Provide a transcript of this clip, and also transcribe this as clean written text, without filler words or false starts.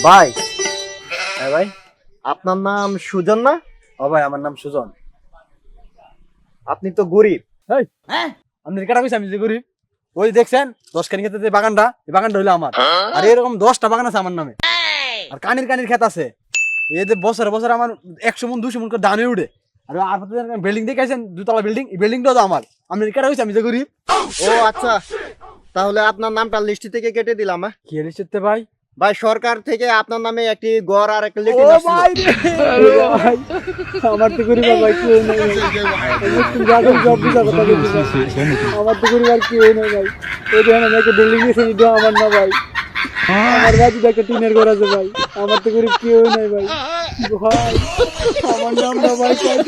ভাই, হ্যাঁ ভাই। আপনার নাম সুজন না? ও ভাই, আমার নাম সুজন। আপনি তো গরিব। এই, আপনি কেটা কইছে আমি যে গরিব? ওই দেখছেন 10 কানি ক্ষেতের যে বাগানটা, এই বাগানটা হইলো আমার। আর এরকম 10টা বাগান আছে আমার নামে। আর কানির কানির ক্ষেত আছে। এই যে বছরে বছরে আমার 100 মন 200 মন করে ধানে উঠে। আর বিল্ডিং দেখে আছেন, দুতলা বিল্ডিং, এই বিল্ডিংটাও তো আমার। আপনি কেটা কইছে আমি যে গরিব? ও আচ্ছা, তাহলে আপনার নামটা লিস্ট থেকে কেটে দিলাম। কি হইছে ভাই? ভাই, সরকার থেকে আপনার নামে একটি গড় আর একটা ও লেটিন আসছিল। ভাই রে, ভাই আমার তো গরিব ভাই, কি নাই ভাই। তুমি যাবেন সব bisa কথা বলছি ভাই। আমার তো গরিব আর কি নাই ভাই। এই দেখেন আমি একটা বিল্ডিং নিয়েছি, এটা আমার না ভাই। আমার বাড়িতে একটা টিনের ঘর আছে ভাই। আমার তো গরিব কেউ নাই ভাই। ভাই আমার নাম না ভাই, কত